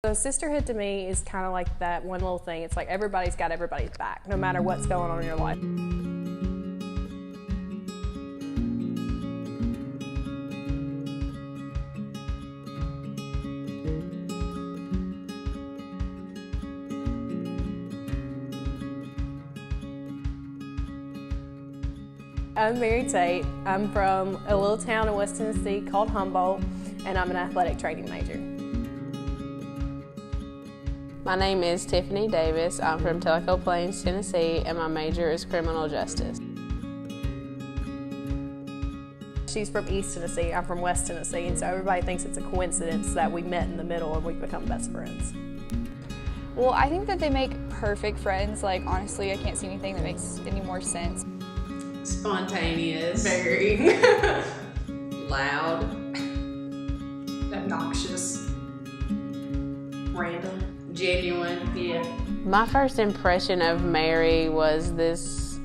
So sisterhood to me is kind of like that one little thing. It's like everybody's got everybody's back, no matter what's going on in your life. I'm Mary Tate. I'm from a little town in West Tennessee called Humboldt, and I'm an athletic training major. My name is Tiffany Davis. I'm from Tellico Plains, Tennessee, and my major is criminal justice. She's from East Tennessee, I'm from West Tennessee, and so everybody thinks it's a coincidence that we met in the middle and we've become best friends. Well, I think that they make perfect friends. Like, honestly, I can't see anything that makes any more sense. Spontaneous. Very. Loud. Obnoxious. Random. Genuine. Yeah. My first impression of Mary was this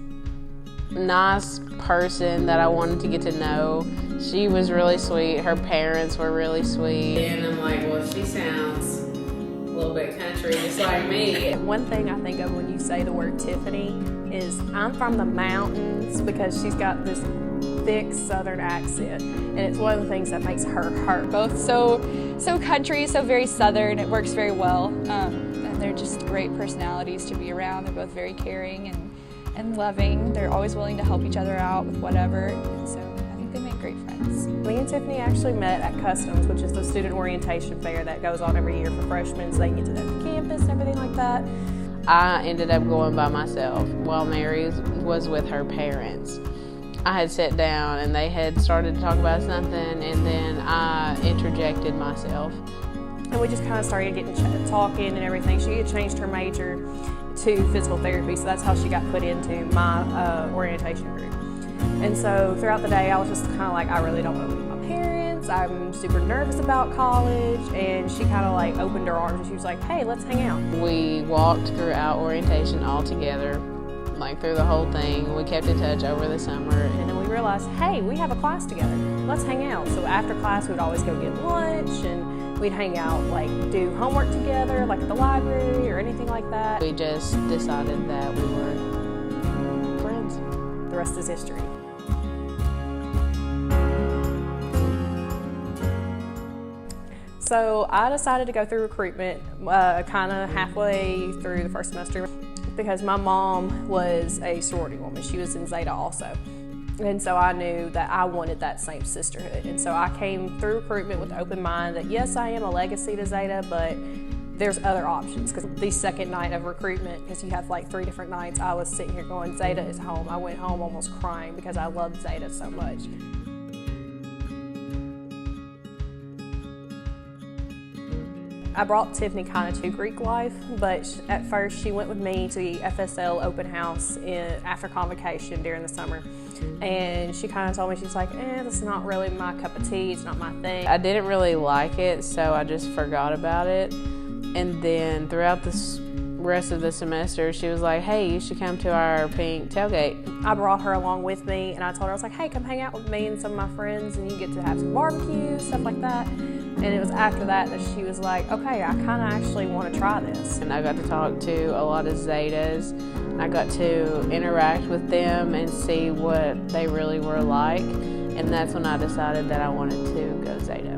nice person that I wanted to get to know. She was really sweet. Her parents were really sweet. And I'm like, well, she sounds a little bit country, just like me. One thing I think of when you say the word Tiffany is I'm from the mountains, because she's got this thick southern accent, and it's one of the things that makes her her. Both so country, so very southern. It works very well, and they're just great personalities to be around. They're both very caring and loving. They're always willing to help each other out with whatever, and so I think they make great friends. Me and Tiffany actually met at Customs, which is the student orientation fair that goes on every year for freshmen, so they can get to know the campus and everything like that. I ended up going by myself while Mary was with her parents. I had sat down and they had started to talk about something, and then I interjected myself. And we just kind of started getting talking and everything. She had changed her major to physical therapy, so that's how she got put into my orientation group. And so throughout the day, I was just kind of like, I really don't want to leave my parents. I'm super nervous about college. And she kind of like opened her arms and she was like, hey, let's hang out. We walked throughout orientation all together, like through the whole thing. We kept in touch over the summer. And then we realized, hey, we have a class together. Let's hang out. So after class, we'd always go get lunch, and we'd hang out, like do homework together, like at the library or anything like that. We just decided that we were friends. The rest is history. So I decided to go through recruitment kind of halfway through the first semester, because my mom was a sorority woman. She was in Zeta also. And so I knew that I wanted that same sisterhood. And so I came through recruitment with an open mind that yes, I am a legacy to Zeta, but there's other options. Because the second night of recruitment, because you have like 3 different nights, I was sitting here going, Zeta is home. I went home almost crying because I loved Zeta so much. I brought Tiffany kind of to Greek life, but at first she went with me to the FSL open house after convocation during the summer. And she kind of told me, she's like, this is not really my cup of tea, it's not my thing. I didn't really like it, so I just forgot about it. And then throughout the rest of the semester, she was like, hey, you should come to our pink tailgate. I brought her along with me, and I told her, I was like, hey, come hang out with me and some of my friends, and you get to have some barbecue, stuff like that. And it was after that that she was like, okay, I kind of actually want to try this. And I got to talk to a lot of Zetas, and I got to interact with them and see what they really were like. And that's when I decided that I wanted to go Zeta.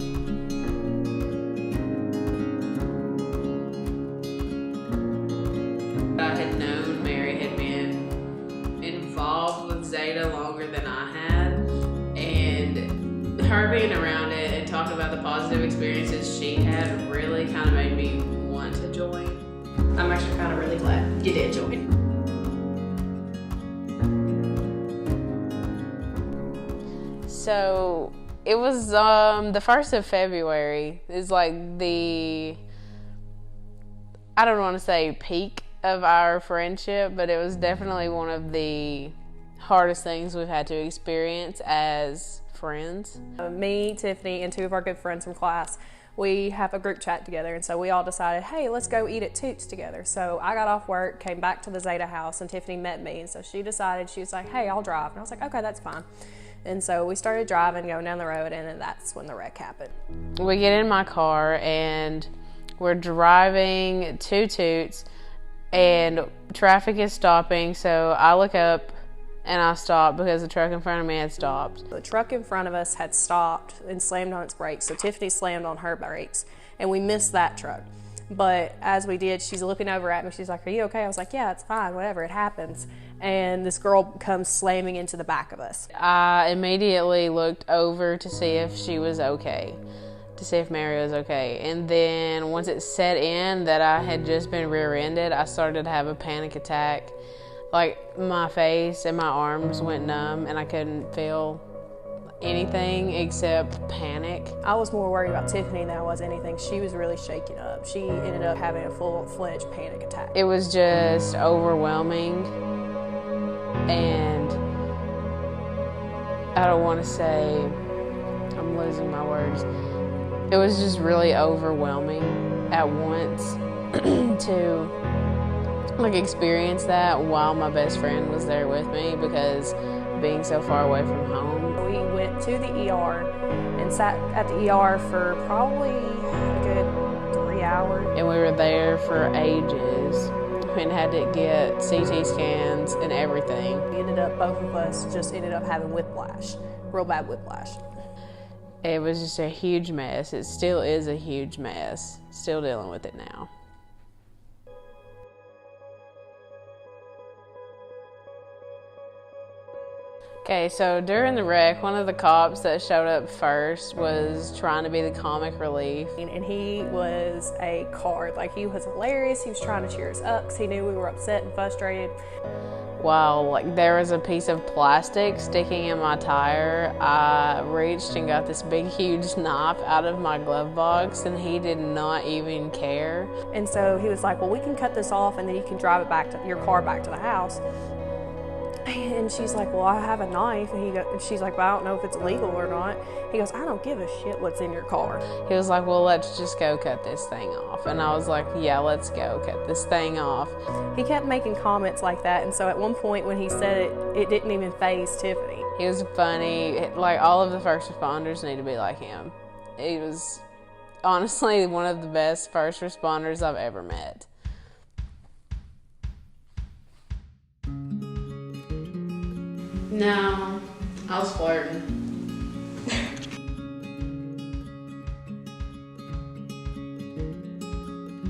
I had known Mary had been involved with Zeta longer than I had, and her being around it and talking about the positive experiences she had really kind of made me want to join. I'm actually kind of really glad you did join. So it was the 1st of February is like I don't want to say peak of our friendship, but it was definitely one of the hardest things we've had to experience as friends. Me, Tiffany, and 2 of our good friends from class, we have a group chat together, and so we all decided, hey, let's go eat at Toots together. So I got off work, came back to the Zeta house, and Tiffany met me, and so she decided, she was like, hey, I'll drive. And I was like, okay, that's fine. And so we started driving, going down the road, and then that's when the wreck happened. We get in my car, and We're driving to Toots, and traffic is stopping, so I look up and I stop because the truck in front of me had stopped. The truck in front of us had stopped and slammed on its brakes, so Tiffany slammed on her brakes, and we missed that truck. But as we did, she's looking over at me. She's like, "Are you okay?" I was like, "Yeah, it's fine, whatever, it happens." And this girl comes slamming into the back of us. I immediately looked over to see if she was okay, to see if Mary was okay. And then once it set in that I had just been rear-ended, I started to have a panic attack. Like, my face and my arms went numb, and I couldn't feel anything except panic. I was more worried about Tiffany than I was anything. She was really shaken up. She ended up having a full-fledged panic attack. It was just overwhelming, and I don't want to say, I'm losing my words. It was just really overwhelming at once to experience that while my best friend was there with me, because being so far away from home. We went to the ER and sat at the ER for probably a good 3 hours. And we were there for ages and had to get CT scans and everything. We ended up, both of us just ended up having whiplash, real bad whiplash. It was just a huge mess. It still is a huge mess. Still dealing with it now. Okay, so during the wreck, one of the cops that showed up first was trying to be the comic relief. And he was a card. Like, he was hilarious. He was trying to cheer us up because he knew we were upset and frustrated. While there was a piece of plastic sticking in my tire, I reached and got this big, huge knife out of my glove box, and he did not even care. And so he was like, "Well, we can cut this off, and then you can drive it back to your car back to the house." And she's like, "Well, I have a knife." And she's like, "Well, I don't know if it's legal or not." He goes, "I don't give a shit what's in your car." He was like, "Well, let's just go cut this thing off." And I was like, "Yeah, let's go cut this thing off." He kept making comments like that. And so at one point when he said it, it didn't even faze Tiffany. He was funny. Like, all of the first responders need to be like him. He was honestly one of the best first responders I've ever met. No, I was flirting.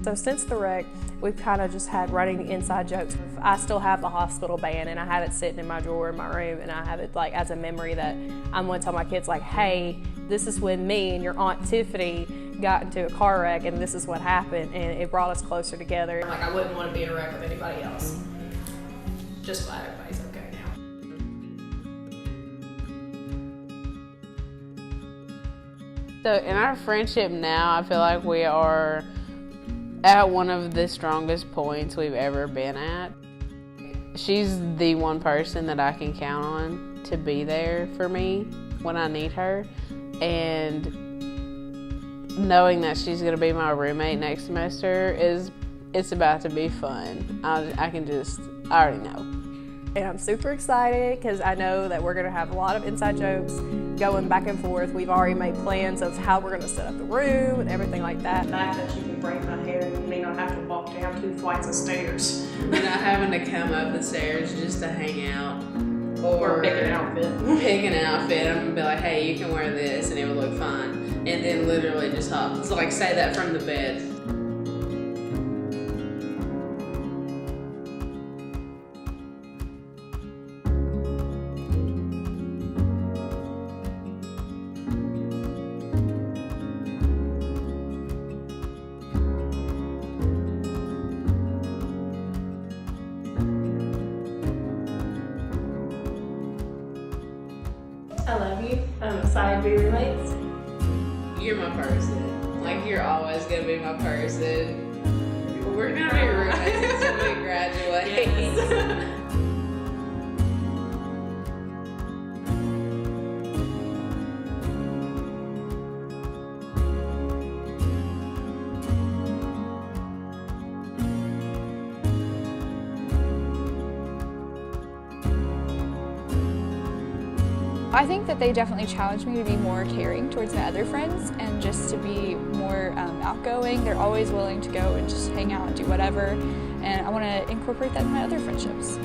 So since the wreck, we've kind of just had running inside jokes. I still have the hospital band, and I have it sitting in my drawer in my room, and I have it like as a memory that I'm going to tell my kids, like, "Hey, this is when me and your Aunt Tiffany got into a car wreck, and this is what happened, and it brought us closer together." Like, I wouldn't want to be in a wreck with anybody else. Just glad everybody's okay now. So in our friendship now, I feel like we are at one of the strongest points we've ever been at. She's the one person that I can count on to be there for me when I need her. And knowing that she's going to be my roommate next semester it's about to be fun. I already know. And I'm super excited because I know that we're going to have a lot of inside jokes going back and forth. We've already made plans of how we're going to set up the room and everything like that. The fact that you can braid my hair and me not have to walk down 2 flights of stairs. Not having to come up the stairs just to hang out. Or pick an outfit. Pick an outfit. I'm going to be like, "Hey, you can wear this and it will look fine." And then literally just hop. It's like, say that from the bed. I love you. I'm excited to be roommates. You're my person. Like, you're always going to be my person. We're going to be roommates until we graduate. Yes. I think that they definitely challenged me to be more caring towards my other friends and just to be more outgoing. They're always willing to go and just hang out and do whatever, and I want to incorporate that in my other friendships.